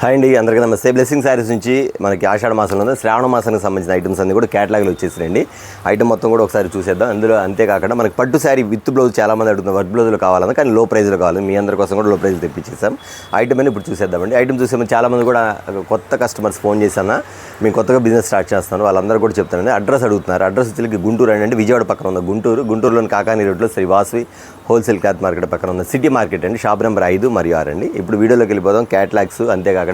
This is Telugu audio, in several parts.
హాయ్ అండి, అందరికీ నమస్తే. బ్లెస్సింగ్ శారీస్ నుంచి మనకి ఆషాఢ మాసంలో ఉంది, శ్రావణ మాసానికి సంబంధించిన ఐటమ్స్ అన్ని కూడా కేటలాగ్లో వచ్చేసినండి. ఐటమ్ మొత్తం కూడా ఒకసారి చూసేద్దాం. అందులో అంతేకాకుండా మనకి పట్టు శారీ విత్ బ్లౌజ్ చాలామంది అడుగుతున్నారు, వర్క్ బ్లౌజ్లో కావాలన్నా కానీ లో ప్రైజ్లో కావాలి. మీ అందరి కోసం కూడా లో ప్రైజ్లో తెప్పించేసాం. ఐటమ్ అని ఇప్పుడు చూసేద్దామండి. ఐటమ్ చూసే చాలామంది కూడా కొత్త కస్టమర్స్ ఫోన్ చేశాను, మేము కొత్తగా బిజినెస్ స్టార్ట్ చేస్తాను, వాళ్ళందరూ కూడా చెప్తానండి. అడ్రస్ అడుగుతున్నారు. అడ్రస్ వచ్చి గుంటూరు అండి, విజయవాడ పక్కన ఉన్న గుంటూరులోని కాకాని రోడ్లో Sri Vasavi wholesale cloth market పక్కన ఉన్న సిటీ మార్కెట్ అండి. షాప్ నెంబర్ 5 మరియు 6 అండి. ఇప్పుడు వీడియోలోకి వెళ్ళిపోదాం. క్యాటలాగ్స్ అంతేకాకుండా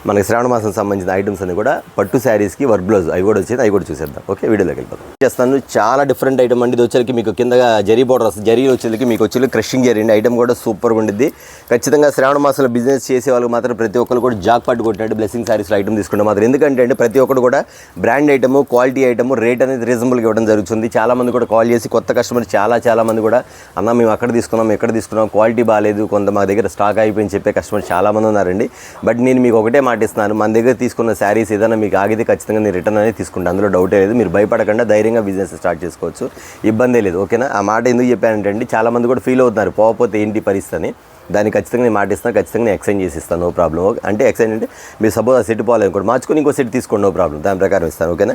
మనకి శ్రావణ మాసం సంబంధించిన ఐటమ్స్ అన్ని కూడా పట్టు శారీస్కి వర్క్ బ్లౌజ్ అవి కూడా వచ్చేది, అవి కూడా చూసేద్దాం. ఓకే, వీడియోలోకి వెళ్ళిపోతాం. చేస్తాను చాలా డిఫరెంట్ ఐటమ్ అండి. ఇది వచ్చేకి మీకు కిందగా జరీ బోర్డర్ వస్తుంది. జరీ వచ్చేకి మీకు వచ్చి క్రషింగ్ జరీ అండి. ఐటమ్ కూడా సూపర్గా ఉండిద్ది. ఖచ్చితంగా శ్రావణ మాసంలో బిజినెస్ చేసే వాళ్ళకి మాత్రం ప్రతి ఒక్కరు కూడా జాక్ పట్టు కొట్టినట్టు బ్లెస్సింగ్ శారీస్లో ఐటమ్ తీసుకుంటే మాత్రం. ఎందుకంటే అంటే ప్రతి ఒక్కరు కూడా brand item, quality item, rate అనేది రీజనబుల్గా ఇవ్వడం జరుగుతుంది. చాలామంది కూడా కాల్ చేసి కొత్త కస్టమర్ చాలామంది కూడా అన్న మేము అక్కడ తీసుకున్నాం, ఎక్కడ తీసుకున్నాం, క్వాలిటీ బాగాలేదు, కొంత మా దగ్గర స్టాక్ అయిపోయింది చెప్పే కస్టమర్ చాలామంది ఉన్నారండి. బట్ నేను మీకు ఒకటే మాట ఇస్తున్నాను, మన దగ్గర తీసుకున్న శారీస్ ఏదైనా మీకు ఆగితే ఖచ్చితంగా నేను రిటర్న్ అనేది తీసుకుంటాను. అందులో డౌటే లేదు. మీరు భయపడకుండా ధైర్యంగా బిజినెస్ స్టార్ట్ చేసుకోవచ్చు, ఇబ్బందే లేదు. ఓకేనా? ఆ మాట ఎందుకు చెప్పానంటే అండి, చాలామంది కూడా ఫీల్ అవుతున్నారు పోకపోతే ఏంటి పరిస్థితి అని. దాన్ని ఖచ్చితంగా నేను మాటిస్తాను, ఖచ్చితంగా నేను ఎక్స్చేంజ్ చేసి ఇస్తాను, నో ప్రాబ్లం. అంటే ఎక్స్చేంజ్ అంటే మీరు సపోజ్ ఆ సెట్ పోవాలనుకోండి, మార్చుకొని ఇంకో సెట్ తీసుకోండి, నో ప్రాబ్లం, దాని ప్రకారం ఇస్తాను. ఓకేనా?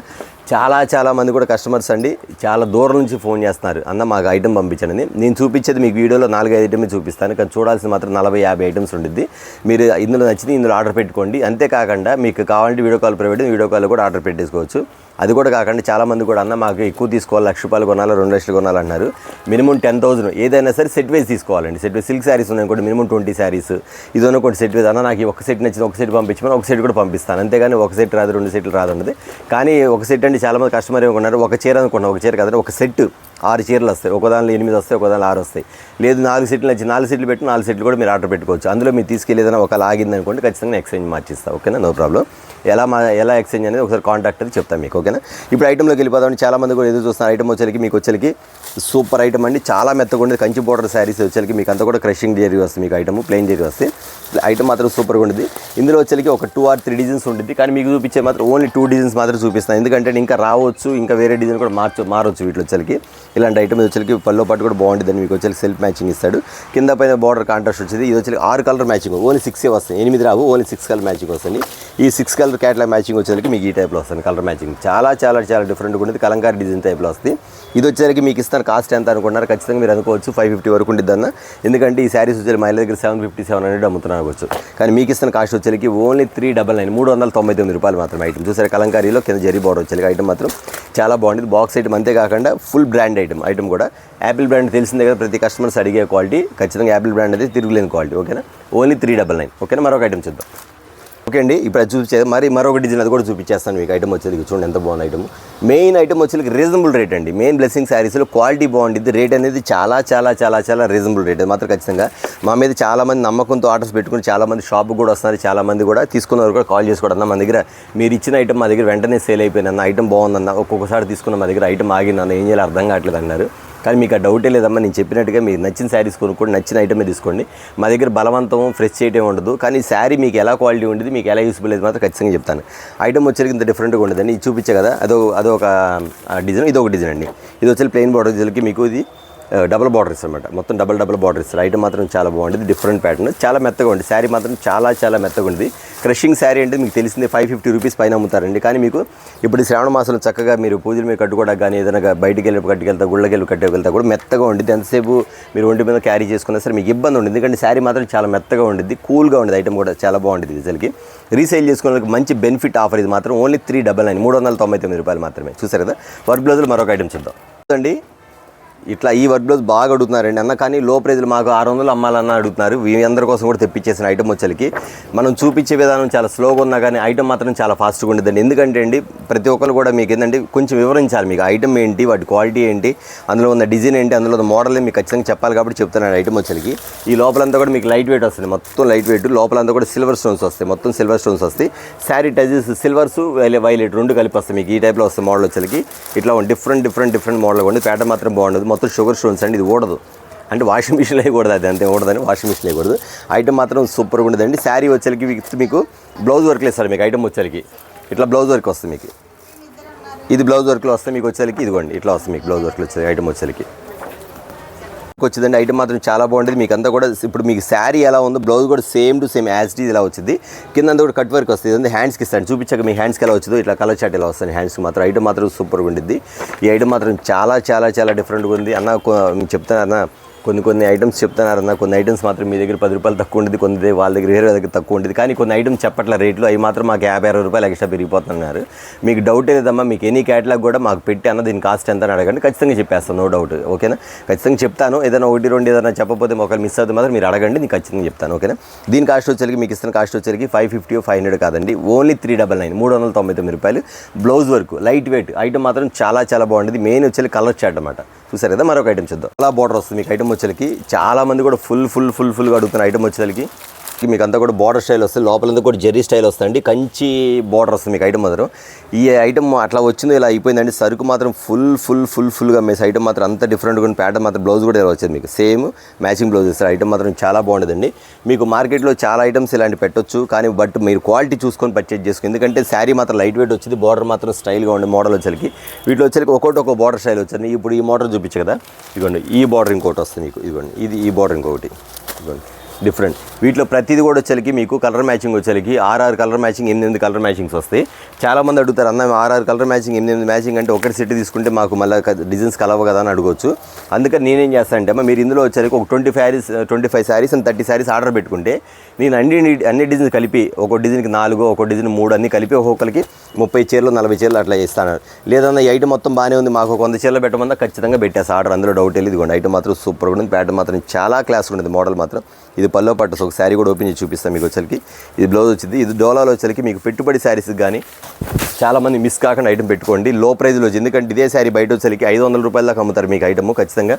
చాలామంది కూడా కస్టమర్స్ అండి చాలా దూరం నుంచి ఫోన్ చేస్తున్నారు, అన్న మాకు ఐటమ్ పంపించండి. నేను చూపించేది మీకు వీడియోలో 4-5 ఐటమ్స్ చూపిస్తాను, కానీ చూడాల్సిన మాత్రం 40-50 ఐటమ్స్ ఉంటుంది. మీరు ఇందులో నచ్చింది ఇందులో ఆర్డర్ పెట్టుకోండి. అంతేకాకుండా మీకు కావాలంటే video call private, video call కూడా ఆర్డర్ పెట్టేసుకోవచ్చు. అది కూడా కాకుండా చాలామంది కూడా అన్న మాకు ఎక్కువ తీసుకోవాలి, 1,00,000 రూపాయలు కొనాలి, 2 లక్షలు కొనాలన్నారు. మినిమం 10,000 ఏదైనా సరే సెట్ వైజ్ తీసుకోవాలండి. సెట్ వైజ్ సిల్క్ శారీస్ ఉన్నాయి కూడా మినిమం 20 శారీస్, ఇది ఒకటి సెట్ వైజ్. అన్న నాకు ఒక సెట్ నచ్చింది, ఒక సెట్ పంపించమని ఒక సెట్ కూడా పంపిస్తాను. అంతేగాని ఒక సెట్ రాదు, 2 సెట్లు రాదు అన్నది. కానీ ఒక సెట్ అంటే చాలామంది కస్టమర్ ఏమనుకున్నారు, ఒక చీర అనుకున్నాం, ఒక చీర కాదండి, ఒక సెట్ 6 చీరలు వస్తాయి, ఒక దానిలో 8 వస్తాయి, ఒక దానిలో 6 వస్తాయి. లేదు 4 సెట్లు నచ్చి 4 సెట్లు పెట్టి 4 సెట్లు కూడా మీరు ఆర్డర్ పెట్టుకోవచ్చు. అందులో మీరు తీసుకెళ్ళేదైనా ఒకవేళ ఆగింది అనుకోండి, ఖచ్చితంగా ఎక్స్చేంజ్ మార్చిస్తాను. ఓకేనా? No problem. ఎలా ఎక్స్చేంజ్ అనేది ఒకసారి కాంటాక్ట్ అది చెప్తాను మీకు. ఓకేనా? ఇప్పుడు ఐటెంలోకి వెళ్ళిపోతాం. చాలామంది కూడా ఎదురు చూస్తున్నారు. ఐటమ్ వచ్చేకి మీకు వచ్చేకి సూపర్ ఐటమ్ అండి, చాలా మెత్తగా ఉండేది. కంచి బోర్డర్ శారీస్ వచ్చేకి మీకు అంతా కూడా క్రషింగ్ జరీ వస్తుంది, మీకు ఐటమ్ ప్లెయిన్ జరీ వస్తుంది. ఐటమ్ మాత్రం సూపర్గా ఉండేది. ఇందులో వచ్చేకి ఒక 2 or 3 డిజైన్స్ ఉంటుంది, కానీ మీకు చూపించే మాత్రం ఓన్లీ 2 డిజైన్స్ మాత్రం చూపిస్తాను. ఎందుకంటే ఇంకా రావచ్చు, ఇంకా వేరే డిజైన్ కూడా మారవచ్చు వీటిలో వచ్చేకి. ఇలాంటి ఐటమ్ వచ్చేకి పల్లో పాటు కూడా బాగుంటుందని మీకు వచ్చేకి సెల్ఫ్ మ్యాచింగ్ ఇస్తాడు. కింద పైన బార్డర్ కాంట్రాస్ట్ వచ్చేది. ఇది వచ్చేకి 6 కలర్ మ్యాచింగ్, ఓన్లీ 6 వస్తాయి, 8 రావు, ఓన్లీ 6 కలర్ మ్యాచింగ్ వస్తుంది. ఈ 6 కలర్ క్యాటలాగ్ మ్యాచింగ్ వచ్చేసరికి మీకు ఈ టైప్లో వస్తుంది. కలర్ మ్యాచింగ్ చాలా డిఫరెంట్గా ఉంటుంది. కలంకారీ డిజైన్ టైప్లో వస్తుంది. ఇది వచ్చేసరికి మీకు ఇస్తాను. కాస్ట్ ఎంత అనుకుంటున్నారు? ఖచ్చితంగా మీరు అనుకోవచ్చు 550 వరకు ఉంటుంది అన్న. ఎందుకంటే ఈ శారీస్ వచ్చేసి మా దగ్గర 750-700 అమ్ముతున్నారు అనుకోవచ్చు. కానీ మీకు ఇస్తున్న కాస్ట్ వచ్చేసరికి ఓన్లీ 399, 399 రూపాయలు మాత్రమే. ఐటమ్ చూసారు కలంకారీలో కింద జరీ బార్డర్ వచ్చేసరికి ఐటమ్ మాత్రం చాలా బాగుంటుంది. బాక్స్ ఐటమ్ అంతేకాకుండా ఫుల్ బ్రాండ్ ఐటమ్ కూడా యాపిల్ బ్రాండ్ తెలిసిందే కదా, ప్రతి కస్టమర్స్ అడిగే క్వాలిటీ. ఖచ్చితంగా యాపిల్ బ్రాండ్ అనేది తిరుగులేని క్వాలిటీ. ఓకేనా? ఓన్లీ 399. ఓకేనా? మరొక ఐటమ్ చూద్దాం. ఓకే అండి, ఇప్పుడు అది చూపించేది మరొక డిజైన్ అది కూడా చూపించేస్తాను మీకు. ఐటమ్ వచ్చేది చూడండి ఎంత బాగుంది ఐటమ్. మెయిన్ ఐటమ్ వచ్చేది రీజనబుల్ రేట్ అండి. మెయిన్ బ్లెస్సింగ్ శారీస్లో క్వాలిటీ బాగుంటుంది, రేట్ అనేది చాలా రీజనబుల్ రేట్. అది మాత్రం ఖచ్చితంగా మా మీద చాలామంది నమ్మకంతో ఆర్డర్స్ పెట్టుకుని చాలామంది షాప్కి కూడా వస్తున్నారు. చాలామంది కూడా తీసుకున్నవారు కూడా కాల్ చేసుకోవడం, మన దగ్గర మీరు ఇచ్చిన ఐటమ్ మా దగ్గర వెంటనే సేల్ అయిపోయిందన్న, ఐటమ్ బాగుందన్న, ఒక్కొక్కసారి తీసుకున్న మా దగ్గర ఐటమ్ ఆగిందన్న, ఏం చేయాలి అర్థం కావట్లేదు అన్నారు. కానీ మీకు ఆ డౌటే లేదమ్మా, నేను చెప్పినట్టుగా మీరు నచ్చిన శారీస్ కొనుక్కోండి, నచ్చిన ఐటమే తీసుకోండి. మా దగ్గర బలవంతం ఫ్రెష్ చేయటం ఉండదు. కానీ శారీ మీకు ఎలా క్వాలిటీ ఉంటుంది, మీకు ఎలా యూస్ఫుల్ అయితే మాత్రం ఖచ్చితంగా చెప్తాను. ఐటమ్ వచ్చేసరికి ఇంత డిఫరెంట్గా ఉండదండి. ఇది చూపించే కదా, అదొక డిజైన్, ఇదొక డిజైన్ అండి. ఇది వచ్చి ప్లెయిన్ బార్డర్ వచ్చేసరికి మీకు ఇది డబుల్ బార్డర్ ఇస్తారన్నమాట. మొత్తం డబుల్ బార్డర్ ఇస్తారు. ఐటమ్ మాత్రం చాలా బాగుంటుంది, డిఫరెంట్ ప్యాటర్న్, చాలా మెత్తగా ఉంటుంది. శారీ మాత్రం చాలా మెత్తగా ఉంటుంది. క్రషింగ్ శారీ అంటే మీకు తెలిసిందే 550 రూపీస్ పైన అమ్ముతారండి. కానీ మీకు ఇప్పుడు శ్రావణ మాసంలో చక్కగా మీరు పూజలు మీద కట్టుకోవడానికి కానీ ఏదైనా బయటికి వెళ్ళి కట్టుకెళ్తా, గుళ్ళకి వెళ్ళి కట్టుకెళ్తా కూడా మెత్తగా ఉంటుంది. ఎంతసేపు మీరు ఒంటి మీద క్యారీ చేసుకున్నా సరే మీకు ఇబ్బంది ఉంటుంది. ఎందుకంటే శారీ మాత్రం చాలా మెత్తగా ఉంటుంది, కూల్గా ఉంటుంది. ఐటమ్ కూడా చాలా బాగుంటుంది. రిజల్ట్కి రీసేల్ చేసుకునే మంచి బెనిఫిట్ ఆఫర్. ఇది మాత్రం ఓన్లీ 399, 399 రూపాయలు మాత్రమే. చూసారు కదా? వర్క్ బ్లౌజ్లో మరొక ఐటమ్ చూద్దాం అండి. ఇట్లా ఈ వర్క్ బ్లౌజ్ బాగా అడుగుతున్నారండి అన్న, కానీ లో ప్రైజ్లు మాకు 600 అమ్మాలన్న అడుగుతున్నారు. అందరి కోసం కూడా తెప్పించేసిన ఐటమ్ వచ్చేకి మనం చూపించే విధానం చాలా స్లోగా ఉన్నా కానీ ఐటమ్ మాత్రం చాలా ఫాస్ట్గా ఉండదండి. ఎందుకంటే అండి ప్రతి ఒక్కరు కూడా మీకు ఏంటంటే కొంచెం వివరించాలి, మీకు ఐటమ్ ఏంటి, వాటి క్వాలిటీ ఏంటి, అందులో ఉన్న డిజైన్ ఏంటి, అందులో ఉన్న మోడల్ మీకు ఖచ్చితంగా చెప్పాలి. కాబట్టి చెప్తున్నాను. ఐటమ్ వచ్చేకి ఈ లోపలంతా కూడా మీకు లైట్ వెయిట్ వస్తుంది, మొత్తం లైట్ వెయిట్. లోపలంతా కూడా సిల్వర్ స్టోన్స్ వస్తాయి, మొత్తం సిల్వర్ స్టోన్స్ వస్తాయి. శారీ టచెస్ సిల్వర్స్ వైలెట్ 2 కలిపి వస్తాయి. మీకు ఈ టైప్లో వస్తుంది మోడల్ వచ్చేకి. ఇట్లా డిఫరెంట్ మోడల్ ఉంది. ప్యాటర్న్ మాత్రం బాగుండదు, మొత్తం షుగర్ స్టోన్స్ అండి. ఇది ఓడదు అంటే వాషింగ్ మిషన్లో వేయకూడదు, అది అంతే ఓడదని వాషింగ్ మిషన్లో వేయకూడదు. ఐటమ్ మాత్రం సూపర్గా ఉండదండి. శారీ వచ్చేకి మీకు బ్లౌజ్ వర్క్లు ఇస్తారు. మీకు ఐటమ్ వచ్చేకి ఇట్లా బ్లౌజ్ వర్క్ వస్తుంది. మీకు ఇది బ్లౌజ్ వర్క్లో వస్తే మీకు వచ్చేకి ఇదిగోండి ఇట్లా వస్తుంది. మీకు బ్లౌజ్ వర్క్లు వచ్చేది ఐటమ్ వచ్చేకి వచ్చిందండి. ఐటమ్ మాత్రం చాలా బాగుంటుంది. మీకు అంతా కూడా ఇప్పుడు మీకు శారీ ఎలా ఉందో బ్లౌజ్ కూడా same to same as it is ఇలా వచ్చింది. కింద అంతా కూడా కట్ వర్క్ వస్తుంది. ఇది హ్యాండ్స్కి ఇస్తాను, చూపించాక మీ హ్యాండ్స్కి ఎలా వచ్చిందో ఇట్లా కలర్ చాట్ ఇలా వస్తుంది హ్యాండ్స్కి మాత్రం. ఐటమ్ మాత్రం సూపర్గా ఉండిద్ది. ఈ ఐటమ్ మాత్రం చాలా చాలా చాలా డిఫరెంట్గా ఉంది అన్న. చెప్తాను అన్న, కొన్ని ఐటమ్స్ చెప్తున్నారన్న, కొన్ని ఐటమ్స్ మాత్రం మీ దగ్గర 10 రూపాయలు తక్కువ ఉండేది, కొన్ని వాళ్ళ దగ్గర 20 దగ్గర తక్కువ ఉండేది. కానీ కొన్ని ఐటమ్స్ చెప్పట్ల రేట్లు, అవి మాత్రం మాకు 50-60 రూపాయలు ఎక్స్ట్రా పెరిగిపోతున్నారు. మీకు డౌట్ లేదమ్మా, మీకు ఎనీ క్యాటలాగ్ కూడా మాకు పెట్టి అన్న దీని కాస్ట్ ఎంత అని అడగండి, ఖచ్చితంగా చెప్పేస్తాను, నో డౌట్. ఓకేనా, ఖచ్చితంగా చెప్తాను. ఏదైనా 1-2 ఏదైనా చెప్పకపోతే ఒకవేళ మిస్ అవుతుంది మాత్రం మీరు అడగండి, నేను ఖచ్చితంగా చెప్తాను. ఓకేనా, దీని కాస్ట్ వచ్చేసరికి మీకు ఇస్తున్న కాస్ట్ వచ్చేసరికి 550 500 కాదండి, ఓన్లీ 399 399 రూపాయలు. Blouse work light weight item మాత్రం చాలా చాలా బాగుంటుంది. మెయిన్ వచ్చేసి కలర్ చాట్ అన్నమాట. చూసారు కదా, మరొక ఐటమ్ చూద్దాం. అలా బార్డర్ వస్తుంది మీకు ఐటమ్ వచ్చేసరికి. చాలా మంది కూడా ఫుల్గా అడుగుతున్న ఐటమ్ వచ్చేసరికి మీకు అంతా కూడా బార్డర్ స్టైల్ వస్తుంది, లోపలంతా కూడా జెర్రీ స్టైల్ వస్తుందండి, కంచి బార్డర్ వస్తుంది మీకు ఐటమ్ మాత్రం. ఈ ఐటమ్ అట్లా వచ్చిందో ఇలా అయిపోయిందండి. సరుకు మాత్రం ఫుల్గా మేసి ఐటమ్ మాత్రం అంత డిఫరెంట్గా ఉంది. ప్యాటర్న్ మాత్రం బ్లౌజ్ కూడా ఇలా వచ్చింది మీకు, సేమ్ మ్యాచింగ్ బ్లౌజ్ ఇస్తారు. ఐటమ్ మాత్రం చాలా బాగుంటుందండి. మీకు మార్కెట్లో చాలా ఐటమ్స్ ఇలాంటి పెట్టొచ్చు, కానీ బట్ మీరు క్వాలిటీ చూసుకొని పర్చేజ్ చేసుకోండి. ఎందుకంటే శారీ మాత్రం లైట్ వెయిట్ వచ్చింది, బార్డర్ మాత్రం స్టైల్గా ఉండే మోడల్ వచ్చేసరికి. వీటిలో వచ్చేసరికి ఒక్కొక్క బార్డర్ స్టైల్ వచ్చింది. ఇప్పుడు ఈ మోడల్ చూపించు కదా, ఇదిగోండి ఈ బార్డర్ ఇంకోటి వస్తుంది మీకు, ఇదిగోండి ఇది ఈ బార్డర్ ఇంకొకటి, ఇదిగోండి డిఫరెంట్. వీటిలో ప్రతిదీ కూడా వచ్చేసరికి మీకు కలర్ మ్యాచింగ్ వచ్చేసరికి 6 కలర్ మ్యాచింగ్ 8 కలర్ మ్యాచింగ్స్ వస్తాయి. చాలామంది అడుగుతారు అన్న 6 కలర్ మ్యాచింగ్ 8 మ్యాచింగ్ అంటే ఒకటి సెట్ తీసుకుంటే మాకు మళ్ళీ డిజైన్స్ కలవ కదా అని అడగవచ్చు. అందుకని నేనేం చేస్తాను అంటే మీరు ఇందులో వచ్చేసరికి ఒక 25 శారీస్ అండ్ 30 శారీస్ ఆర్డర్ పెట్టుకుంటే నేను అన్ని డిజైన్స్ కలిపి ఒక డిజైన్కి 4 ఒక డిజైన్ 3 అన్ని కలిపి ఒక్కొక్కరికి 30 చీరలు 40 చీరలు అట్లా ఇస్తాను. లేదన్నా ఈ ఐటమ్ మొత్తం బాగానే ఉంది, మాకు 100 చీరలు పెట్టమన్నా ఖచ్చితంగా పెట్టేస్తా ఆర్డర్, అందులో డౌట్ లేదు. ఇదిగోండి ఐటమ్ మాత్రం సూపర్గా ఉంటుంది, ప్యాటర్న్ మాత్రం చాలా క్లాస్గా ఉంటుంది, మోడల్ మాత్రం. ఇది పల్లో పట్టు ఒక శారీ కూడా ఓపెన్ చేసి చూపిస్తాను మీకు వచ్చరికి. ఇది బ్లౌజ్ వచ్చింది. ఇది డోలాలో వచ్చరికి మీకు పెట్టుబడి శారీస్ కానీ చాలామంది మిస్ కాకుండా ఐటమ్ పెట్టుకోండి, లో ప్రైజ్లో వచ్చింది. ఎందుకంటే ఇదే శారీ బయట వచ్చరికి 500 రూపాయల దాకా అమ్ముతారు మీకు ఐటమ్. ఖచ్చితంగా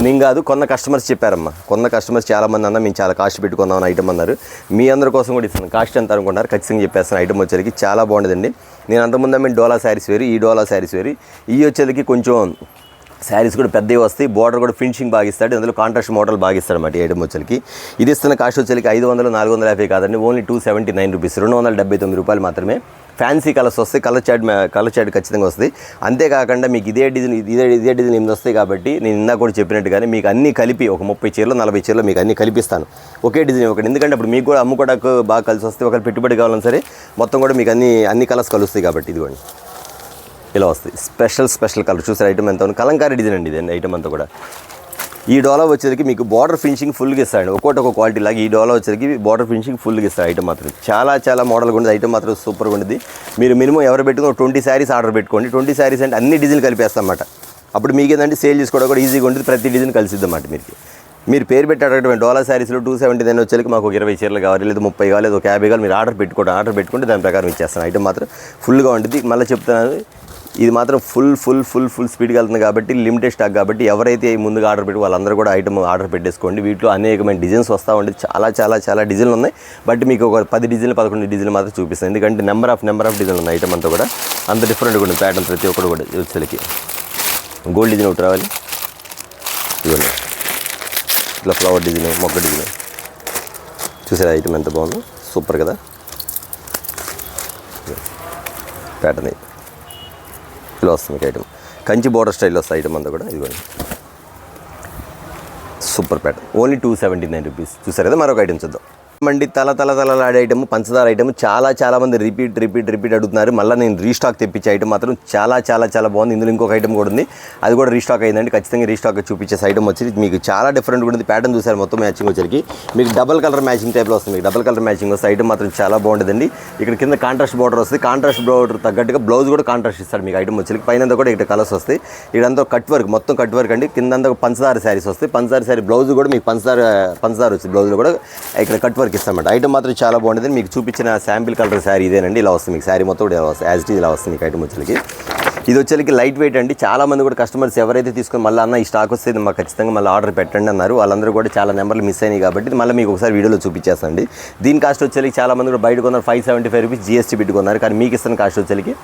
నేను కాదు, కొన్న కస్టమర్స్ చెప్పారమ్మా, కొన్న కస్టమర్స్ చాలామంది అన్న మేము చాలా కాస్ట్ పెట్టుకుందాం ఐటమ్ అన్నారు. మీ అందరి కోసం కూడా ఇస్తాను, కాస్ట్ ఎంత అనుకుంటారు ఖచ్చితంగా చెప్పేస్తాను. ఐటమ్ వచ్చరికి చాలా బాగుంటుందండి. నేను అంతకుముందు మేము డోలా శారీస్ వేరు, ఈ డోలా శారీస్ వేరు. ఈ వచ్చేసరికి కొంచెం శారీస్ కూడా పెద్దవి వస్తాయి, బార్డర్ కూడా ఫినిషింగ్ బాగా ఇస్తాడు, అందులో కాంట్రాస్ట్ మోడల్ బాగా ఇస్తాడు అన్నమాట ఈ ఐటమ్ వచ్చరికి. ఇది ఇస్తున్న కాస్ట్ వచ్చరికి 500 450 కాదండి, ఓన్లీ 279 రూపీస్ 279 రూపాయలు మాత్రమే. ఫ్యాన్సీ కలర్స్ వస్తాయి, కలర్ చాట్ ఖచ్చితంగా వస్తుంది. అంతేకాకుండా మీకు ఇదే డిజైన్ 8 వస్తాయి కాబట్టి నేను ఇందాక కూడా చెప్పినట్టుగానే మీకు అన్నీ కలిపి ఒక 30 చీరలు 40 చీరలు మీకు అన్నీ కలిపిస్తాను, ఒకే డిజైన్ ఒకటి. ఎందుకంటే అప్పుడు మీకు కూడా అమ్ముకోవడానికి బాగా కలిసి వస్తాయి, ఒకవేళ పెట్టుబడి కావాలన్నా సరే మొత్తం కూడా మీకు అన్ని కలర్స్ కలుస్తాయి కాబట్టి. ఇదిగోండి ఇలా వస్తాయి, స్పెషల్ కలర్. చూసారు ఐటమ్ ఎంత ఉంది, కలంకారీ డిజైన్ అండి ఇది ఐటమ్ అంతా కూడా. ఈ డోలా వచ్చేసరికి మీకు బార్డర్ ఫినిషింగ్ ఫుల్గా ఇస్తాడు, ఒక్కొక్క క్వాలిటీ లాగా. ఈ డోలా వచ్చేసరికి బార్డర్ ఫినిషింగ్ ఫుల్గా ఇస్తాడు ఐటమ్ మాత్రం. చాలా మోడల్గా ఉండేది ఐటమ్ మాత్రం, సూపర్గా ఉండేది. మీరు మినిమం ఎవరు పెట్టుకుని 20 శారీస్ ఆర్డర్ పెట్టుకోండి. 20 శారీస్ అంటే అన్ని డిజైన్లు కలిపేస్తాం అన్నమాట. అప్పుడు మీకు ఏంటంటే సేల్ చేసుకోవడం కూడా ఈజీగా ఉంటుంది, ప్రతి డిజైన్ కలిసిద్ది అన్నమాట. మీరు పేరు పెట్టి అడగడం డోలా శారీస్లో 279 వచ్చేసరికి మాకు ఒక 20 చీరలు కావాలి, లేదా 30 కావాలి, లేదా ఒక 50 కావాలి, మీరు ఆర్డర్ పెట్టుకుంటే దాని ప్రకారం ఇచ్చేస్తాను. ఐటమ్ మాత్రం ఫుల్గా ఉంటుంది. మళ్ళీ చెప్తున్నాను, ఇది మాత్రం ఫుల్ స్పీడ్గా వెళ్తుంది కాబట్టి, లిమిటెడ్ స్టాక్ కాబట్టి ఎవరైతే ముందుగా ఆర్డర్ పెట్టి వాళ్ళందరూ కూడా ఐటమ్ ఆర్డర్ పెట్టేసుకోండి. వీటిలో అనేకమైన డిజైన్స్ వస్తూ ఉంటుంది, చాలా డిజైన్లు ఉన్నాయి. బట్ మీకు ఒక 10 డిజైన్లు 11 డిజైన్లు మాత్రం చూపిస్తాను, ఎందుకంటే నెంబర్ ఆఫ్ డిజైన్లు ఉన్నాయి. ఐటమ్ అంతా కూడా అంత డిఫరెంట్గా ఉంటుంది ప్యాటర్న్, ప్రతి ఒక్కరు కూడా. వచ్చేసరికి గోల్డ్ డిజైన్ ఒకటి రావాలి, ఇవన్నీ ఇట్లా ఫ్లవర్ డిజైన్, మొక్క డిజైన్. చూసారా ఐటమ్ ఎంత బాగుందో, సూపర్ కదా ప్యాటర్న్. ఇలా వస్తుంది మీకు ఐటమ్, కంచి బోర్డర్ స్టైల్లో వస్తుంది ఐటమ్ అంతా కూడా. ఇదిగోండి సూపర్ ప్యాటర్న్, ఓన్లీ 279 రూపీస్. చూసారు కదా, మరొక ఐటమ్ చూద్దాం. మండి తలలాడే ఐటమ్, పంచదార ఐటమ్. చాలా మంది రిపీట్ అడుగుతున్నారు. మళ్ళీ నేను రీస్టాక్ తెప్పించే ఐటమ్ మాత్రం చాలా బాగుంది. ఇందులో ఇంకొక ఐటమ్ కూడా ఉంది, అది కూడా రీస్టాక్ అయిందండి. ఖచ్చితంగా రీస్టాక్ చూపించేసి ఐటమ్ వచ్చి మీకు చాలా డిఫరెంట్గా ఉంటుంది. ప్యాటర్న్ చూసారు మొత్తం మ్యాచింగ్ వచ్చరికి మీకు డబల్ కలర్ మ్యాచింగ్ టైప్లో వస్తుంది. మీకు డబల్ కలర్ మ్యాచింగ్ వస్తే ఐటమ్ మాత్రం చాలా బాగుంటుందండి. ఇక్కడ కింద కాంట్రాస్ట్ బార్డర్ వస్తుంది, కాంట్రాస్ట్ బార్డర్ తగ్గట్టుగా బ్లౌజ్ కూడా కాంట్రాస్ట్ ఇస్తాడు మీకు ఐటమ్ వచ్చరికి. పైన కూడా ఇక్కడ కలర్స్ వస్తాయి. ఇక్కడంతా మొత్తం కట్ వర్క్ అండి. కింద పంచదార శారీస్ వస్తాయి, పంచదార శారీ బ్లౌజ్ కూడా మీకు పంచదార వచ్చింది. బ్లౌజ్లో కూడా ఇక్కడ కట్ వర్క్ ఇస్తామంట. ఐటమ్ మాత్రం చాలా బాగుంటుంది. మీకు చూపించిన శాంపిల్ కలర్ శారీ ఇదేనండి, ఇలా వస్తుంది మీకు. శారీ మొత్తం కూడా ఇలా వస్తుంది, యాజ్ ఇట్ ఈజ్ ఇలా వస్తుంది మీకు ఐటమ్ వచ్చేకి. ఇది వచ్చేకి లైట్ వెయిట్ అండి. చాలా మంది కూడా కస్టమర్స్ ఎవరైతే తీసుకొని మళ్ళీ అన్న ఈ స్టాక్ వస్తే మాకు ఖచ్చితంగా మళ్ళీ ఆర్డర్ పెట్టండి అన్నారు. వాళ్ళందరూ కూడా చాలా నెంబర్లు మిస్ అయినాయి కాబట్టి మళ్ళీ మీకు ఒకసారి వీడియోలో చూపించేస్తాండి. దీని కాస్ట్ వచ్చేకి చాలా మంది కూడా బయట కొన్నారు 575 రూపీస్ GST పెట్టుకున్నారు. కానీ మీకు ఇస్తున్న కాస్ట్ వచ్చేకి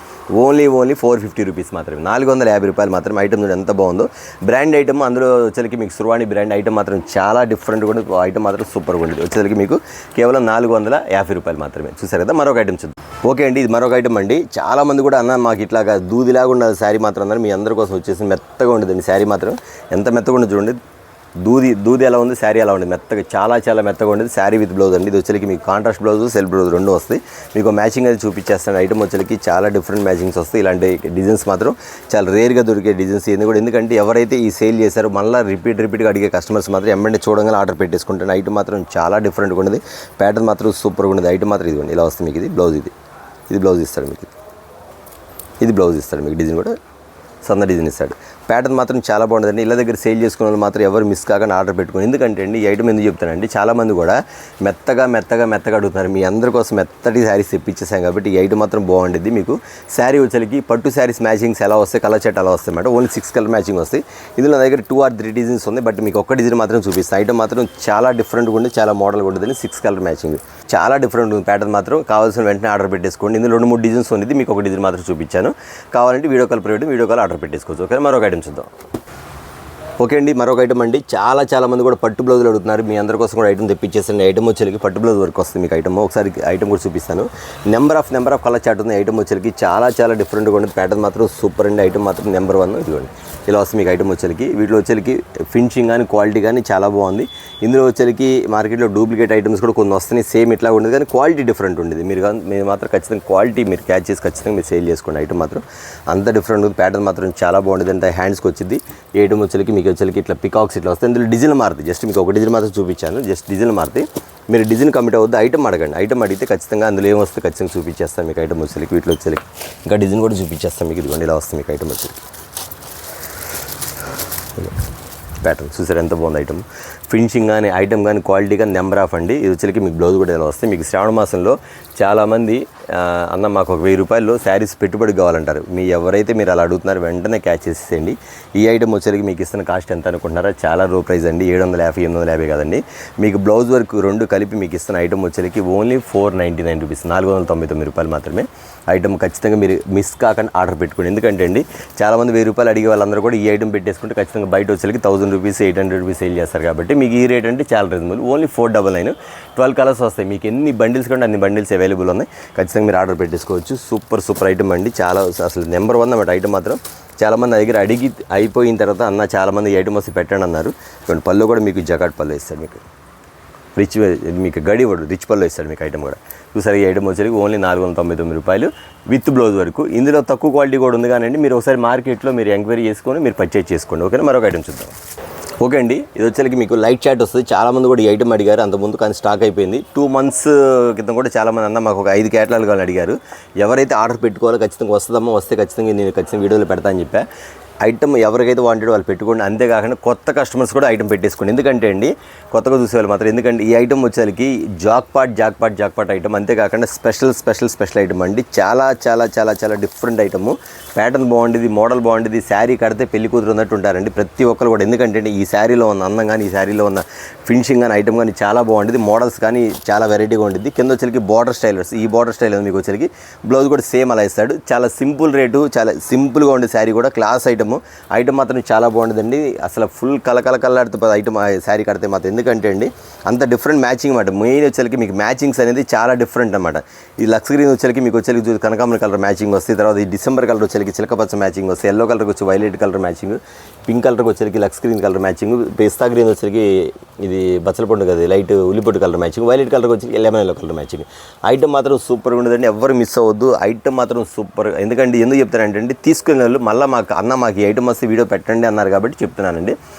ఓన్లీ 450 రూపీస్ మాత్రమే, 450 రూపాయలు మాత్రమే. ఐటమ్ చూడండి ఎంత బాగుందో, బ్రాండ్ ఐటమ్. అందులో వచ్చేకి మీకు సుర్వాణి బ్రాండ్ ఐటమ్ మాత్రం చాలా డిఫరెంట్గా ఉంటుంది. ఐటమ్ మాత్రం సూపర్గా ఉంటుంది. వచ్చేసరికి మీకు కేవలం 450 రూపాయలు మాత్రమే. చూసారు కదా, మరొక ఐటమ్ చూద్దాం. ఓకే అండి, ఇది మరొక ఐటమ్ అండి. చాలామంది కూడా అన్న మాకు ఇట్లాగా దూదిలాగా ఉన్న శారీ మాత్రం అన్నారు. మీ అందరి కోసం వచ్చేసి మెత్తగా ఉండదండి శారీ మాత్రం. ఎంత మెత్తగా ఉండదు చూడండి, దూది ఎలా ఉంది, శారీ ఎలా ఉంది, మెత్తగా చాలా మెత్తగా ఉండేది శారీ విత్ బ్లౌజ్ అండి. ఇది వచ్చేకి మీకు కాంట్రాస్ట్ బ్లౌజ్, సెల్ఫ్ బ్లౌజ్ రెండు వస్తాయి. మీకు మ్యాచింగ్ అది చూపించేస్తాను. ఐటమ్ వచ్చేకి చాలా డిఫరెంట్ మ్యాచింగ్స్ వస్తాయి. ఇలాంటి డిజైన్స్ మాత్రం చాలా రేర్గా దొరికే డిజైన్స్. ఎందుకంటే ఎవరైతే ఈ సేల్ చేశారో మళ్ళీ రిపీట్గా అడిగే కస్టమర్స్ మాత్రం వెంటనే చూడగానే ఆర్డర్ పెట్టేసుకుంటాను. ఐటమ్ మాత్రం చాలా డిఫరెంట్గా ఉండేది. ప్యాటర్న్ మాత్రం సూపర్గా ఉండేది. ఐటమ్ మాత్రం ఇదిగోండి ఇలా వస్తుంది మీకు. ఇది బ్లౌజ్, ఇది బ్లౌజ్ ఇస్తాడు మీకు. ఇది బ్లౌజ్ ఇస్తాడు మీకు. డిజైన్ కూడా సన్న డిజైన్ ఇస్తాడు. ప్యాటర్న్ మాత్రం చాలా బాగుంటుందండి. ఇళ్ళ దగ్గర సేల్ చేసుకున్న వాళ్ళు మాత్రం ఎవరు మిస్ కాకుండా ఆర్డర్ పెట్టుకోండి. ఎందుకంటే అండి ఈ ఐటమ్ ఎందుకు చెప్తానండి, చాలామంది కూడా మెత్తగా అడుగుతున్నారు. మీ అందరి కోసం మెత్తటి శారీస్ తెప్పించేసాం కాబట్టి ఈ ఐటమ్ మాత్రం బాగుంటుంది. మీకు శారీ వచ్చేకి పట్టు శారీస్ మ్యాచింగ్స్ ఎలా వస్తాయి, కలర్ సెట్ అలా వస్తాయి అన్నమాట. ఓన్లీ 6 కలర్ మ్యాచింగ్ వస్తాయి. ఇందులో నా దగ్గర 2 or 3 డిజైన్స్ ఉంది. బట్ మీకు ఒక్క డిజైన్ మాత్రం చూపిస్తాను. ఐటమ్ మాత్రం చాలా డిఫరెంట్గా ఉంది, చాలా మోడల్గా ఉంటుంది. 6 కలర్ మ్యాచింగ్ చాలా డిఫరెంట్ ఉంది. ప్యాటర్న్ మాత్రం కావాల్సిన వెంటనే ఆర్డర్ పెట్టేసుకోండి. ఇందులో 2-3 డిజైన్స్ ఉంది. మీకు ఒక డిజైన్ మాత్రం చూపించాను. కావాలంటే వీడియో కాల్ ఆర్డర్ పెట్టేసుకోవచ్చు. ఓకే, మరొక ఐటమ్ చూద్దాం. ఓకే అండి, మరొక ఐటమ్ అండి. చాలా మంది కూడా పట్టు బ్లౌజులు అడుగుతున్నారు. మీ అందరి కోసం కూడా ఐటమ్ తెప్పించేసండి. ఐటమ్ వచ్చేకి పట్టు బ్లౌజ్ వరకు వస్తుంది మీకు. ఐటమ్ ఒకసారి ఐటమ్ కూడా చూపిస్తాను. నెంబర్ ఆఫ్ కలర్ చార్ట్ ఉంది. ఐటమ్ వచ్చేకి చాలా డిఫరెంట్గా ఉంటుంది. ప్యాటర్న్ మాత్రం సూపర్ అండి. ఐటమ్ మాత్రం నెంబర్ 1 ఇదిగోండి ఇలా వస్తుంది మీకు. ఐటమ్ వచ్చేకి వీటిలో వచ్చేకి ఫినిషింగ్ కానీ క్వాలిటీ కానీ చాలా బాగుంది. ఇందులో వచ్చేకి మార్కెట్లో డూప్లికేట్ ఐటమ్స్ కూడా కొన్ని వస్తున్నాయి. సేమ్ ఇట్లా ఉండదు కానీ క్వాలిటీ డిఫరెంట్ ఉండేది. మీరు మాత్రం ఖచ్చితంగా క్వాలిటీ మీరు క్యాచ్ చేసి ఖచ్చితంగా మీరు సేల్ చేసుకోండి. ఐటమ్ మాత్రం అంత డిఫరెంట్ ఉంది. ప్యాటర్న్ మాత్రం చాలా బాగుంటుంది. అంటే హ్యాండ్స్కి వచ్చింది. ఐటమ్ వచ్చేకి మీకు ఇట్లా పికాక్స్ ఇట్లా వస్తాయి. ఇందులో డిజైన్ మారుతుంది. జస్ట్ మీకు ఒక డిజైన్ మాత్రం చూపించాను. జస్ట్ డిజైన్ మారుతాయి. మీరు డిజైన్ కమిట్ అవ్వద్దు. ఐటమ్ అడగండి. ఐటమ్ అడిగితే ఖచ్చితంగా అందులో ఏం వస్తే ఖచ్చితంగా చూపించేస్తాను మీకు. ఐటమ్ వచ్చేకి వీటిలో వచ్చేకి ఇంకా డిజైన్ కూడా చూపించేస్తాను మీకు. ఇదిగోండి ఇలా వస్తుంది మీకు. ఐటమ్ వచ్చేకి ప్యాటర్న్ చూసారు ఎంత బాగుంది. ఐటమ్ ఫినిషింగ్ కానీ ఐటమ్ కానీ క్వాలిటీ కానీ నెంబర్ ఆఫ్ అండి. ఇది వచ్చేకి మీకు బ్లౌజ్ కూడా ఇలా వస్తాయి. మీకు శ్రావణ మాసంలో చాలామంది అన్న మాకు ఒక 1000 రూపాయలు శారీస్ పెట్టుబడి కావాలంటారు. ఎవరైతే మీరు అలా అడుగుతున్నారో వెంటనే క్యాచ్ చేసేయండి. ఈ ఐటమ్ వచ్చేకి మీకు ఇస్తున్న కాస్ట్ ఎంత అనుకుంటున్నారా, చాలా లో ప్రైస్ అండి. 750 కదండి. మీకు బ్లౌజ్ వర్క్ 2 కలిపి మీకు ఇస్తున్న ఐటమ్ వచ్చేకి ఓన్లీ 499 రూపీస్, 499 రూపాయలు మాత్రమే. ఐటమ్ ఖచ్చితంగా మీరు మిస్ కాకుండా ఆర్డర్ పెట్టుకోండి. ఎందుకంటే అండి చాలామంది 1000 రూపాయలు అడిగే వాళ్ళందరూ కూడా ఈ ఐటమ్ పెట్టేసుకుంటే ఖచ్చితంగా బయట వచ్చేకి 1000 రూపీస్ 800 రూపీస్ సేల్ చేస్తారు. కాబట్టి మీకు ఈ రేట్ అంటే చాలా రీజనబుల్. ఓన్లీ 499, 12 కలర్స్ వస్తాయి. మీకు ఎన్ని బండిల్స్ కంటే అన్ని బండిల్స్ అవైలబుల్ ఉన్నాయి. ఖచ్చితంగా మీరు ఆర్డర్ పెట్టేసుకోవచ్చు. సూపర్ ఐటమ్ అండి. చాలా అసలు నెంబర్ 1 అన్నమాట. ఐటమ్ మాత్రం చాలామంది దగ్గర అడిగి అయిపోయిన తర్వాత అన్న చాలామంది ఈ ఐటమ్ వస్తే పెట్టండి అన్నారు. ఇటువంటి పళ్ళు కూడా మీకు జకాట్ పళ్ళు ఇస్తారు. మీకు మీకు గడి రిచ్ పళ్ళు ఇస్తాడు మీకు. ఐటమ్ కూడా చూసారు. ఈ ఐటమ్ వచ్చేసి ఓన్లీ 499 రూపాయలు విత్ బ్లౌజ్ వరకు. ఇందులో తక్కువ క్వాలిటీ కూడా ఉంది కానీ మీరు ఒకసారి మార్కెట్లో మీరు ఎంక్వైరీ చేసుకొని మీరు పర్చేజ్ చేసుకోండి. ఓకేనా, మరొక ఐటమ్ చూద్దాం. ఓకే అండి, ఇది వచ్చేకి మీకు లైట్ చాట్ వస్తుంది. చాలామంది కూడా ఈ ఐటమ్ అడిగారు అంతకుముందు, కానీ స్టాక్ అయిపోయింది. 2 months క్రితం కూడా చాలామంది అన్న మాకు ఒక 5 క్యాటలాగ్ కావాలని అడిగారు. ఎవరైతే ఆర్డర్ పెట్టుకోవాలో ఖచ్చితంగా వస్తుందమ్మా, వస్తే ఖచ్చితంగా నేను వీడియోలో పెడతా అని చెప్పా. ఐటమ్ ఎవరికైతే వాంటెడ్ వాళ్ళు పెట్టుకోండి. అంతేకాకుండా కొత్త కస్టమర్స్ కూడా ఐటమ్ పెట్టేసుకోండి. ఎందుకంటే అండి కొత్తగా చూసేవాళ్ళు మాత్రం, ఎందుకంటే ఈ ఐటమ్ వచ్చేసరికి జాక్పాట్ ఐటమ్. అంతేకాకుండా స్పెషల్ ఐటమ్ అండి. చాలా డిఫరెంట్ ఐటమ్. ప్యాటర్న్ బాగుండేది, మోడల్ బాగుండేది. శారీ కడితే పెళ్లి కూతురు ఉన్నట్టు ఉంటారండి ప్రతి ఒక్కరు కూడా. ఎందుకంటే ఈ శారీలో ఉన్న అందం కానీ, ఈ శారీలో ఉన్న ఫినిషింగ్ కానీ, ఐటమ్ కానీ చాలా బాగుండేది. మోడల్స్ కానీ చాలా వెరైటీగా ఉండేది. కింద వచ్చేకి బార్డర్ స్టైల్ వస్తుంది. ఈ బార్డర్ స్టైల్ మీకు వచ్చేకి బ్లౌజ్ కూడా సేమ్ అలా ఇస్తాడు. చాలా సింపుల్ రేటు, చాలా సింపుల్గా ఉండే శారీ కూడా క్లాస్ ఐటమ్ మాత్రం చాలా బాగుంటుందండి. అసలు ఫుల్ కలకలాడుతుంది ఐటమ్ శారీ కడితే మాత్రం. ఎందుకంటే అండి అంత డిఫరెంట్ మ్యాచింగ్ అన్నమాట. మెయిన్ వచ్చేకి మీకు మ్యాచింగ్స్ అనేది చాలా డిఫరెంట్ అనమాట. ఈ లక్స్ గ్రీన్ వచ్చేకి మీకు వచ్చేకి కనకాంబరం కలర్ మ్యాచింగ్ వస్తుంది. తర్వాత ఈ డిసెంబర్ కలర్ వచ్చేకి చిలకపచ్చ మ్యాచింగ్ వస్తుంది. ఎల్లో కలర్కి వచ్చి వైలెట్ కలర్ మ్యాచింగ్, పింక్ కలర్కి వచ్చేకి లక్స్ గ్రీన్ కలర్ మ్యాచింగ్, పిస్తా గ్రీన్ వచ్చేకి ఇది బచ్చల పండు కదా లైట్ ఉల్లిపొట్టు కలర్ మ్యాచింగ్, వైలెట్ కలర్కి వచ్చి lemon yellow colour matching. Item మాత్రం సూపర్గా ఉండదండి. ఎవరు మిస్ అవ్వద్దు. ఐటమ్ మాత్రం సూపర్. ఎందుకంటే ఎందుకు చెప్తానంటే తీసుకునే వాళ్ళు మళ్ళీ మాకు ఈ ఐటమ్ వస్తే వీడియో పెట్టండి అన్నారు కాబట్టి చెప్తున్నానండి.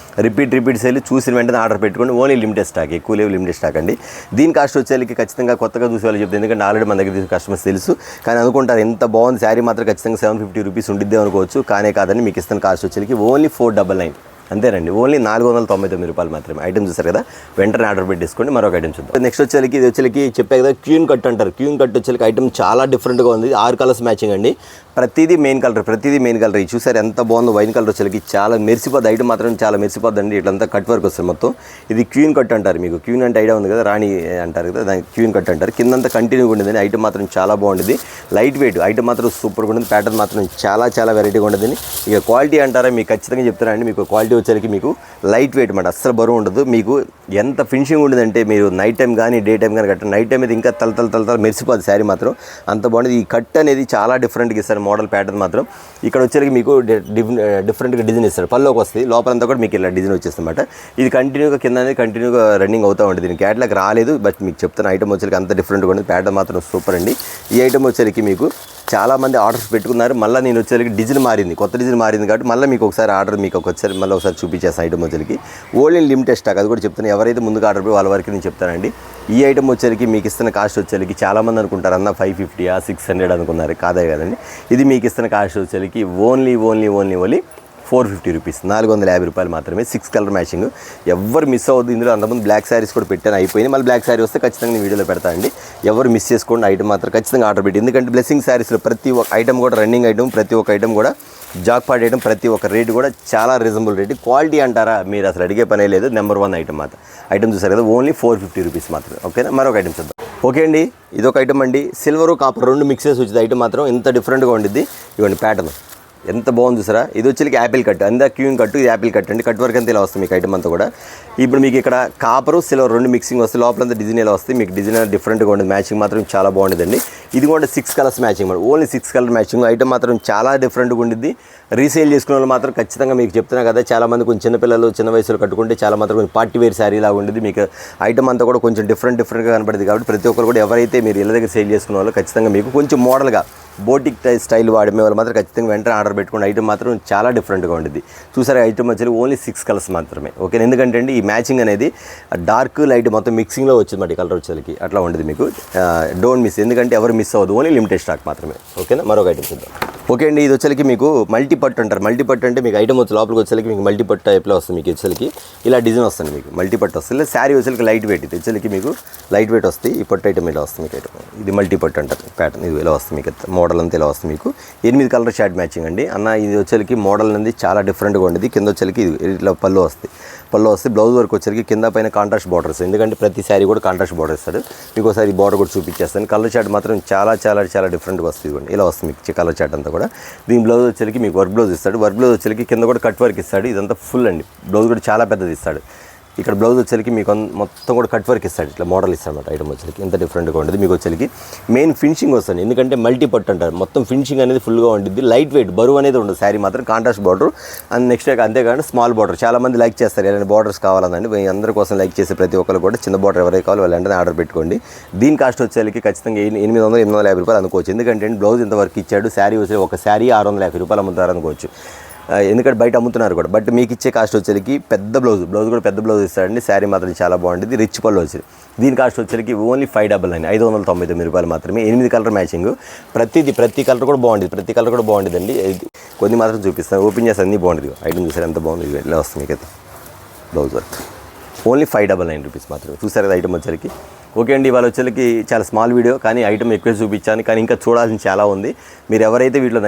రిపీట్ సేల్ చూసిన వెంటనే ఆర్డర్ పెట్టుకోండి. ఓన్లీ లిమిటెడ్ స్టాక్, ఎక్కువ లేవు, లిమిటెడ్ స్టాక్ అండి. దీని కాస్ట్ వచ్చేకి ఖచ్చితంగా కొత్తగా చూసే వాళ్ళు చెప్తాను. ఎందుకంటే ఆల్రెడీ మన దగ్గర కస్టమర్స్ తెలుసు. కానీ అనుకుంటారు ఎంత బాగుంది శారీ మాత్రం ఖచ్చితంగా 750 రూపీస్ ఉండిద్దే అనుకోవచ్చు. కానీ కాదని మీకు ఇస్తున్న కాస్ట్ వచ్చేకి ఓన్లీ 499 అంతేనండి. ఓన్లీ 499 రూపాయలు మాత్రమే. ఐటమ్ చూసారు కదా, వెంటనే ఆర్డర్ పెట్టేసుకోండి. మరొక ఐటమ్ చూద్దాం. నెక్స్ట్ వచ్చేకి ఇది వచ్చేకి చెప్పే కదా క్యూన్ కట్ అంటారు. క్యూన్ కట్ వచ్చేకి ఐటమ్ చాలా డిఫరెంట్గా ఉంది. 6 కలర్స్ మ్యాచింగ్ అండి. ప్రతిదీ మెయిన్ కలర్. ఇది చూసారు ఎంత బాగుందో. వైన్ కలర్ వచ్చేకి చాలా మెరిసిపోద్ది. ఐటమ్ మాత్రం చాలా మెరిసిపోద్ది అండి. ఇట్లంతా కట్ వర్క్ వస్తుంది మొత్తం. ఇది క్యూన్ కట్ అంటారు. మీకు క్యూన్ అంటే ఐడియా ఉంది కదా, రాణి అంటారు కదా, దానికి క్యూన్ కట్ అంటారు. కిందంతా కంటిన్యూగా ఉండేది. ఐటమ్ మాత్రం చాలా బాగుండేది. లైట్ వెయిట్ ఐటమ్ మాత్రం సూపర్గా ఉండేది. ప్యాటర్న్ మాత్రం చాలా వెరైటీగా ఉండేది. ఇక క్వాలిటీ అంటారా మీకు ఖచ్చితంగా చెప్తారండి. మీకు క్వాలిటీ వచ్చేసరికి మీకు లైట్ వెయిట్ అన్నమాట, అస్సలు బరువు ఉండదు. మీకు ఎంత ఫినిషింగ్ ఉండదంటే మీరు నైట్ టైం కానీ డే టైం కానీ కట్టండి. నైట్ టైం అయితే ఇంకా తల మెరిసిపోదు శారీ మాత్రం, అంత బాగుంది. ఈ కట్ అనేది చాలా డిఫరెంట్గా ఇస్తారు, మోడల్ ప్యాటర్న్ మాత్రం. ఇక్కడ వచ్చేసరికి మీకు డిఫరెంట్గా డిజైన్ ఇస్తారు, పల్లోకి వస్తుంది, లోపలంతా కూడా మీకు ఇలా డిజైన్ వచ్చేస్తుంది అన్నమాట. ఇది కంటిన్యూగా కింద అనేది కంటిన్యూగా రన్నింగ్ అవుతూ ఉంటుంది. దీనికి క్యాట్లాగ్ రాలేదు, బట్ మీకు చెప్తున్న ఐటమ్ వచ్చేసరికి అంత డిఫరెంట్గా ఉంది. ప్యాటర్న్ మాత్రం సూపర్ అండి. ఈ ఐటమ్ వచ్చేసరికి మీకు చాలామంది ఆర్డర్స్ పెట్టుకున్నారు. మళ్ళీ నేను వచ్చేసరికి డిజైన్ మారింది, కొత్త డిజైన్ మారింది కాబట్టి మళ్ళీ మీకు ఒకసారి ఆర్డర్ మీకు ఒకసారి మళ్ళీ ఒకసారి చూపించేస్తాను. ఐటమ్ వచ్చేసరికి ఓన్లీ లిమిటెడ్ స్టాక్, అది కూడా చెప్తాను. ఎవరైతే ముందుగా ఆర్డర్ పోయి వాళ్ళ వరకు నేను చెప్తానండి. ఈ ఐటమ్ వచ్చేసరికి మీకు ఇస్తున్న కాస్ట్ వచ్చేసరికి చాలామంది అనుకుంటారు అన్న 550 600 అనుకున్నారు, కాదే కదండి. ఇది మీకు ఇస్తున్న కాస్ట్ వచ్చేసరికి ఓన్లీ 450 రూపీస్, 450 రూపాయలు మాత్రమే. 6 కలర్ మ్యాచింగ్, ఎవరు మిస్ అవ్వద్దు. ఇందులో అంతమంది బ్లాక్ శారీస్ కూడా పెట్టాను, అయిపోయింది. మళ్ళీ బ్లాక్ శారీ వస్తే ఖచ్చితంగా నేను వీడియోలో పెడతా అండి. ఎవరు మిస్ చేసుకోండి, ఐటమ్ మాత్రం ఖచ్చితంగా ఆర్డర్ పెట్టి. ఎందుకంటే బ్లెస్సింగ్ శారీస్లో ప్రతి ఒక్క ఐటమ్ కూడా రన్నింగ్ ఐటమ్, ప్రతి ఒక్క ఐటమ్ కూడా జాక్పాట్ ఐటమ్, ప్రతి ఒక్క రేటు కూడా చాలా రీజనబుల్ రేటు. క్వాలిటీ అంటారా, మీరు అసలు అడిగే పనే లేదు. నెంబర్ 1 ఐటమ్ మాత్రం. ఐటమ్ చూసారు కదా, ఓన్లీ 450 రూపీస్ మాత్రమే. ఓకేనా, మరొక ఐటమ్ చూద్దాం. ఓకే అండి, ఇదొక ఐటమ్ అండి. సిల్వరు కాపర్ రెండు మిక్సెస్ వచ్చింది ఐటమ్ మాత్రం, ఎంత డిఫరెంట్గా ఉండిద్ది. ఇవ్వండి ప్యాటర్న్ ఎంత బాగుంది చూసారా. ఇది వచ్చి యాపిల్ కట్, అంతా క్యూయింగ్ కట్, ఇది యాపిల్ కట్ అండి. కట్ వర్క్ అంతా ఇలా వస్తుంది మీకు ఐటమ్ అంతా కూడా. ఇప్పుడు మీకు ఇక్కడ కాపరు సిల్వర్ రెండు మిక్సింగ్ వస్తుంది, లోపలంతా డిజైన్ ఇలా వస్తుంది. మీకు డిజైన్ డిఫరెంట్గా ఉండేది, మ్యాచింగ్ మాత్రం చాలా బాగుండేదండి. ఇది కూడా 6 colours matching, only 6 colour matching. Item మాత్రం చాలా డిఫరెంట్గా ఉండిద్ది. రీసేల్ చేసుకునే వాళ్ళు మాత్రం ఖచ్చితంగా మీకు చెప్తున్నా కదా, చాలామంది కొంచెం చిన్నపిల్లలు చిన్న వయసులో కట్టుకుంటే చాలా మాత్రం కొంచెం పార్టీ వేర్ శారీ లాగా ఉండేది. మీకు ఐటమ్ అంతా కూడా కొంచెం డిఫరెంట్గా కనపడింది కాబట్టి ప్రతి ఒక్కరు కూడా ఎవరైతే మీరు ఇళ్ళ దగ్గర సేల్ చేసుకునే వాళ్ళు ఖచ్చితంగా మీకు కొంచెం మోడల్గా బోటిక్ స్టైల్ వాడే వాళ్ళు మాత్రం ఖచ్చితంగా వెంటనే ఆర్డర్ పెట్టుకుని. ఐటమ్ మాత్రం చాలా డిఫరెంట్గా ఉంటుంది. చూసారా, ఐటమ్ వచ్చి ఓన్లీ 6 కలర్స్ మాత్రమే. ఓకే, ఎందుకంటే అండి ఈ మ్యాచింగ్ అనేది డార్క్ లైట్ మొత్తం మిక్సింగ్లో వచ్చింది మాట కలర్ వచ్చేసరికి, అట్లా ఉండేది. మీకు డోంట్ మిస్, ఎందుకంటే ఎవరు మిస్ అవ్వదు, ఓన్లీ లిమిటెడ్ స్టాక్ మాత్రమే. ఓకేనా, మరొక ఐటమ్ చూద్దాం. ఓకే అండి, ఇది వచ్చేసరికి మీకు మల్టీ పట్టు అంటారు. మల్టీ పట్టు అంటే మీకు ఐటమ్ వచ్చి లోపలికి వచ్చేసరికి మీకు మల్టీ పట్టు టైప్లో వస్తుంది. మీకు వచ్చేసరికి ఇలా డిజైన్ వస్తుంది, మీకు మల్టీ పట్టు వస్తుంది. శారీ వచ్చేసరికి లైట్ వెయిట్, ఇది వచ్చేసరికి మీకు లైట్ వెయిట్ వస్తుంది. ఈ పట్టు ఐటమ్ ఇలా వస్తుంది మీకు ఐటమ్, ఇది మల్టీ పట్టు అంటారు. ప్యాటర్న్ ఇది ఇలా వస్తుంది, మీకు మోడల్ అంతా ఇలా వస్తుంది. మీకు 8 కలర్ షార్ట్ మ్యాచింగ్ అండి అన్న. ఇది వచ్చేసరికి మోడల్ అనేది చాలా డిఫరెంట్గా ఉండేది. కింద వచ్చేసరికి ఇట్లా పళ్ళు వస్తుంది, బ్లౌజ్ వర్క్ వచ్చేసరికి కింద పైన కాంట్రాస్ట్ బార్డర్స్, ఎందుకంటే ప్రతి శారీ కూడా కాంట్రాస్ట్ బార్డర్ ఇస్తారు. మీకు ఒకసారి బార్డర్ కూడా చూపించేస్తాను. కలర్ చార్ట్ మాత్రం చాలా డిఫరెంట్గా వస్తుంది. ఇలా వస్తుంది మీకు కలర్ చార్ట్ అంతా కూడా. దీని బ్లౌజ్ వచ్చేసరికి మీకు వర్క్ బ్లౌజ్ ఇస్తాడు. వర్క్ బ్లౌజ్ వచ్చేసరికి కింద కూడా కట్ వర్క్ ఇస్తాడు. ఇదంతా ఫుల్ అండి, బ్లౌజ్ కూడా చాలా పెద్దది ఇస్తాడు. ఇక్కడ బ్లౌజ్ వచ్చేసరికి మీకు మొత్తం కూడా కట్ వర్క్ ఇస్తాడు, ఇట్లా మోడల్ ఇస్తాడు అన్నమాట. ఐటమ్ వచ్చేసరికి ఎంత డిఫరెంట్గా ఉంటుంది. మీకు వచ్చేసరికి మెయిన్ ఫినిషింగ్ వస్తుంది, ఎందుకంటే మల్టీ పట్టు అంటారు. మొత్తం ఫినిషింగ్ అనేది ఫుల్గా ఉంటుంది. లైట్ వెయిట్, బరువు అనేది ఉండదు. శారీ మాత్రం కాంట్రాస్ట్ బార్డర్ అండ్ నెక్స్ట్ అంతేకాకుండా స్మాల్ బార్డర్. చాలామంది లైక్ చేస్తారు, ఏదైనా బార్డర్స్ కావాలండి. మీ అందరి కోసం లైక్ చేసే ప్రతి ఒక్కరు కూడా చిన్న బార్డర్ ఎవరైతే కావాలో వాళ్ళు వెంటనే ఆర్డర్ పెట్టుకోండి. దీని కాస్ట్ వచ్చేసరికి ఖచ్చితంగా 850 రూపాయలు అనుకోవచ్చు. ఎందుకంటే బ్లౌజ్ ఇంత వర్క్ ఇచ్చాడు. శారీ వచ్చి ఒక శారీ 650 రూపాయలు అమ్ముతారు అనుకోవచ్చు, ఎందుకంటే బయట అమ్ముతున్నారు కూడా. బట్ మీకు ఇచ్చే కాస్ట్ వచ్చేసరికి పెద్ద బ్లౌజ్ కూడా పెద్ద బ్లౌజ్ ఇస్తాడండి. శారీ మాత్రం చాలా బాగుంటుంది, రిచ్ పళ్ళు వచ్చేది. దీని కాస్ట్ వచ్చేసరికి ఓన్లీ 599 రూపాయలు మాత్రమే. 8 కలర్ మ్యాచింగ్, ప్రతి కలర్ కూడా బాగుంటుంది, అండి. కొన్ని మాత్రం చూపిస్తాను, ఓపెన్ చేస్తే అన్నీ బాగుంటుంది. ఐటమ్ చూసారు ఎంత బాగుంది, ఎలా వస్తుంది మీకు అయితే బ్లౌజ్ వర్క్. ఓన్లీ 599 రూపీస్ మాత్రమే. చూసారు కదా ఐటమ్ వచ్చేసరికి. ఓకే అండి, ఇవాళ వచ్చేసరికి చాలా స్మాల్ వీడియో, కానీ ఐటమ్ ఎక్కువ చూపించాను, కానీ ఇంకా చూడాల్సింది చాలా ఉంది. మీరు ఎవరైతే వీటిలో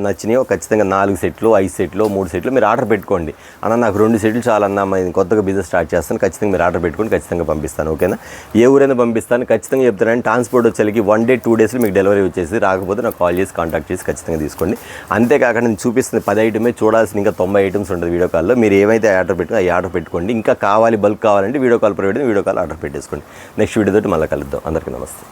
నచ్చినాయో ఖచ్చితంగా 4 సెట్లు 5 సెట్లు 3 సెట్లు మీరు ఆర్డర్ పెట్టుకోండి. అన్న నాకు 2 సెట్లు చాలన్నా, నేను కొత్తగా బిజినెస్ స్టార్ట్ చేస్తాను, ఖచ్చితంగా మీరు ఆర్డర్ పెట్టుకోండి, ఖచ్చితంగా పంపిస్తాను. ఓకేనా, ఏ ఊరైనా పంపిస్తాను, ఖచ్చితంగా చెప్తానండి. ట్రాన్స్పోర్ట్ వచ్చేసరికి 1 day 2 daysలో మీకు డెలివరీ వచ్చేసి, రాకపోతే నాకు కాల్ చేసి కాంటాక్ట్ చేసి ఖచ్చితంగా తీసుకోండి. అంతేకాకుండా నేను చూపిస్తుంది 10 ఐటమే, చూడాల్సిన ఇంకా 90 ఐటమ్స్ ఉంటుంది వీడియో కాల్లో. మీరు ఏమైతే ఆర్డర్ పెట్టుకో అవి ఆర్డర్ పెట్టుకోండి. ఇంకా కావాలి, బల్క్ కావాలంటే video call provide, video call order పెట్టేసుకోండి. నెక్స్ట్ వీడియో తోటి మళ్ళీ కలుద్దాం. అందరికీ నమస్తే.